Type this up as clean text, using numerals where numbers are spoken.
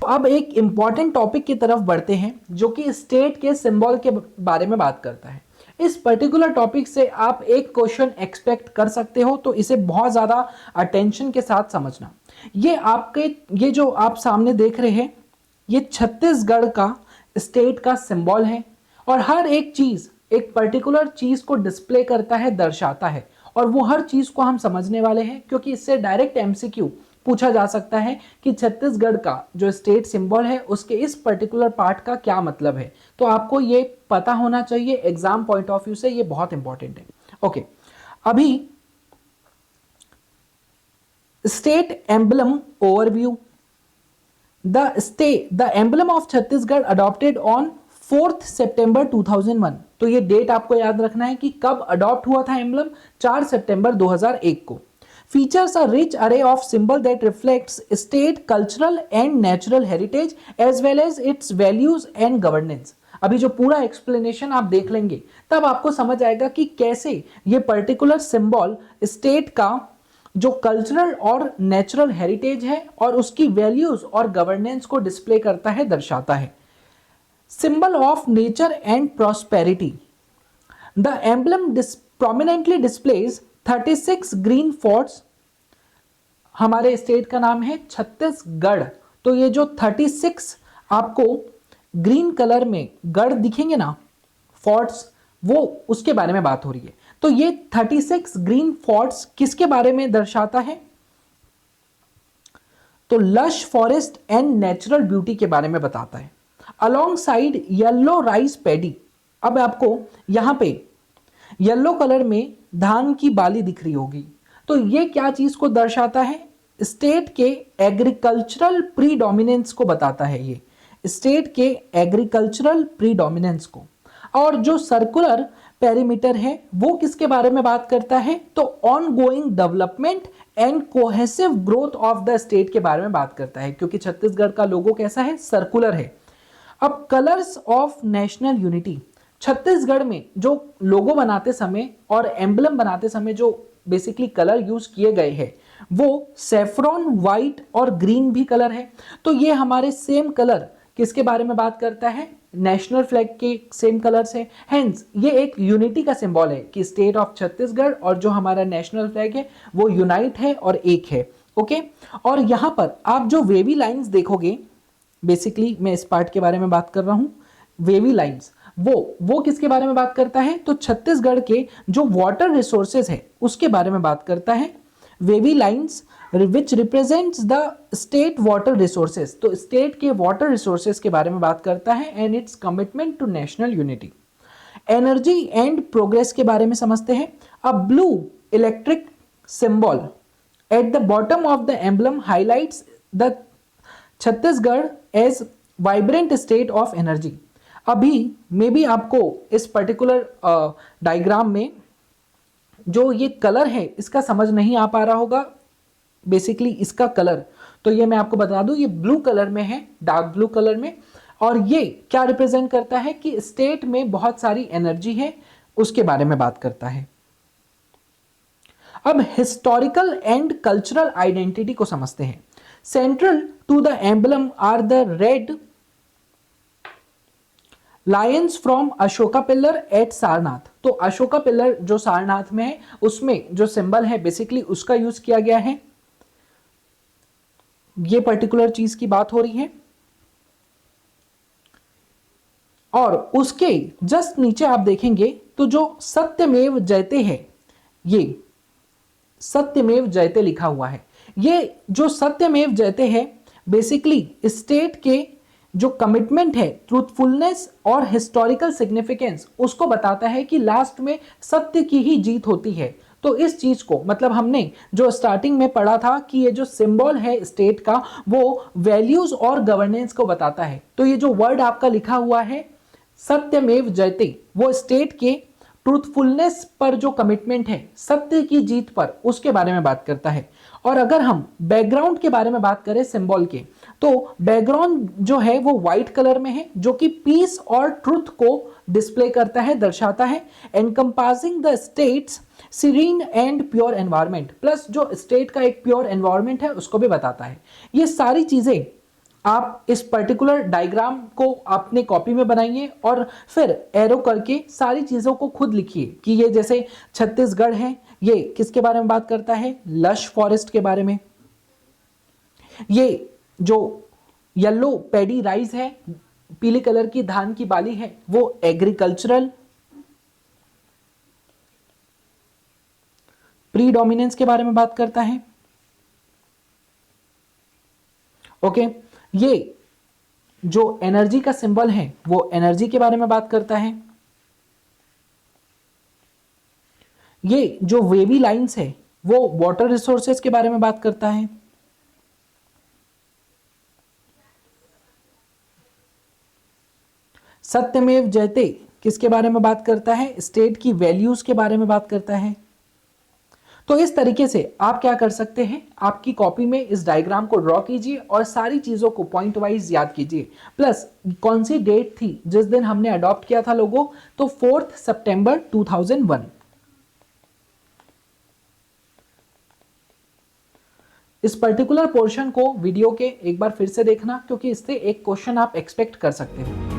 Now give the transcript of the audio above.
अब एक important topic की तरफ बढ़ते हैं जो कि स्टेट के सिंबल के बारे में बात करता है। इस पर्टिकुलर टॉपिक से आप एक क्वेश्चन एक्सपेक्ट कर सकते हो, तो इसे बहुत ज़्यादा अटेंशन के साथ समझना। ये जो आप सामने देख रहे हैं, ये छत्तीसगढ़ का स्टेट का सिंबल है और हर एक चीज़ एक पर्टिकुलर चीज़ को डिस्प्ले करता है, दर्शाता है, और वो हर चीज़ को हम समझने वाले हैं क्योंकि इससे डायरेक्ट एमसीक्यू पूछा जा सकता है कि छत्तीसगढ़ का जो स्टेट सिंबल है उसके इस पर्टिकुलर पार्ट का क्या मतलब है। तो आपको ये पता होना चाहिए, एग्जाम पॉइंट ऑफ व्यू से ये बहुत इंपॉर्टेंट है। ओके, अभी state emblem overview. The emblem of Chhattisgarh adopted on 4 सितंबर 2001। तो ये डेट आपको याद रखना है कि कब अडॉप्ट हुआ था एम्बलम, 4 सितंबर 2001 को। features a rich array of symbol that reflects state cultural and natural heritage as well as its values and governance। अभी जो पूरा एक्सप्लेनेशन आप देख लेंगे तब आपको समझ आएगा कि कैसे ये पर्टिकुलर सिंबल स्टेट का जो कल्चरल और नेचुरल हेरिटेज है और उसकी वैल्यूज और गवर्नेंस को डिस्प्ले करता है, दर्शाता है। Symbol of nature and prosperity. The emblem prominently displays 36 green forts. हमारे स्टेट का नाम है छत्तीसगढ़, तो ये जो 36 आपको ग्रीन कलर में गढ़ दिखेंगे ना, फोर्ट्स, वो उसके बारे में बात हो रही है। तो ये 36 ग्रीन फोर्ट्स किसके बारे में दर्शाता है? तो lush forest and natural beauty के बारे में बताता है। Along side yellow rice paddy. अब आपको यहां पे येलो कलर में धान की बाली दिख रही होगी, तो ये क्या चीज को दर्शाता है? स्टेट के एग्रीकल्चरल प्रीडोमिनेंस को बताता है, ये स्टेट के एग्रीकल्चरल प्रीडोमिनेंस को। और जो सर्कुलर पेरीमीटर है वो किसके बारे में बात करता है? तो ongoing development and cohesive growth of the state के बारे में बात करता है, क्योंकि छत्तीसगढ़ का लोगो कैसा है? सर्कुलर है। अब colours of national unity. Chhattisgarh में जो लोगो बनाते समय और एम्बलम बनाते समय जो बेसिकली कलर यूज किए गए हैं वो सेफ्रॉन, व्हाइट और ग्रीन भी कलर है। तो ये हमारे सेम कलर किसके बारे में बात करता है? नेशनल फ्लैग के सेम कलर्स है। हेंस ये एक यूनिटी का सिंबल है कि स्टेट ऑफ छत्तीसगढ़ और जो हमारा नेशनल फ्लैग है वो यूनाइट है और एक है। ओके, और यहां पर आप जो वेवी लाइंस देखोगे, बेसिकली मैं इस पार्ट के बारे में बात कर रहा हूं, वेवी लाइंस, वो किसके बारे में बात करता है? तो छत्तीसगढ़ के जो वाटर रिसोर्सेज है उसके बारे में बात करता है। Wavy lines which represents the state water resources, तो स्टेट के वाटर रिसोर्सेज के बारे में बात करता है and its commitment to national unity. Energy and progress के बारे में समझते हैं। A blue electric symbol at the bottom of the emblem highlights the Chhattisgarh as vibrant state of energy. अभी मे बी आपको इस पर्टिकुलर डायग्राम में जो ये कलर है इसका समझ नहीं आ पा रहा होगा, बेसिकली इसका कलर। तो ये मैं आपको बता दूं, ये ब्लू कलर में है, डार्क ब्लू कलर में, और ये क्या रिप्रेजेंट करता है कि स्टेट में बहुत सारी एनर्जी है, उसके बारे में बात करता है। अब हिस्टोरिकल एंड कल्चरल आइडेंटिटी को समझते हैं। Central to the emblem are the red lions from Ashoka pillar at Sarnath. तो अशोका पिलर जो सारनाथ में है उसमें जो सिंबल है बेसिकली उसका यूज किया गया है, ये पर्टिकुलर चीज की बात हो रही है। और उसके जस्ट नीचे आप देखेंगे तो जो सत्यमेव जयते है, ये सत्यमेव जयते लिखा हुआ है। ये जो सत्यमेव जयते है बेसिकली स्टेट के जो कमिटमेंट है, ट्रूथफुलनेस और हिस्टोरिकल सिग्निफिकेंस, उसको बताता है कि लास्ट में सत्य की ही जीत होती है। तो इस चीज को मतलब हमने जो स्टार्टिंग में पढ़ा था कि ये जो सिंबल है स्टेट का वो वैल्यूज और गवर्नेंस को बताता है। तो ये जो वर्ड आपका लिखा हुआ है सत्यमेव जयते, वो स्टेट के ट्रूथफुलनेस पर जो कमिटमेंट है, सत्य की जीत पर, उसके बारे में बात करता है। और अगर हम बैकग्राउंड के बारे में बात करें सिंबल के, तो बैकग्राउंड जो है वो व्हाइट कलर में है जो कि पीस और ट्रुथ को डिस्प्ले करता है, दर्शाता है। Encompassing the state's serene and pure environment, plus जो स्टेट का एक प्योर एनवायरनमेंट है उसको भी बताता है। ये सारी चीजें आप इस पर्टिकुलर डायग्राम को अपने कॉपी में बनाइए और फिर एरो करके सारी चीजों को खुद लिखिए कि ये जैसे छत्तीसगढ़ है, ये किसके बारे में बात करता है, लश फॉरेस्ट के बारे में। ये जो येलो पैडी राइस है, पीले कलर की धान की बाली है, वो एग्रीकल्चरल प्रीडोमिनेंस के बारे में बात करता है। ओके, ये जो एनर्जी का सिंबल है वो एनर्जी के बारे में बात करता है। ये जो वेवी लाइंस है वो वाटर रिसोर्सेज के बारे में बात करता है। सत्यमेव जयते किसके बारे में बात करता है, स्टेट की वैल्यूज के बारे में बात करता है। तो इस तरीके से आप क्या कर सकते हैं, आपकी कॉपी में इस डायग्राम को ड्रॉ कीजिए और सारी चीजों को पॉइंट वाइज याद कीजिए। प्लस कौन सी डेट थी जिस दिन हमने अडॉप्ट किया था लोगो, तो 4 सितंबर 2001। इस पर्टिकुलर पोर्शन को वीडियो के एक बार फिर से देखना, क्योंकि इससे एक क्वेश्चन आप एक्सपेक्ट कर सकते हैं।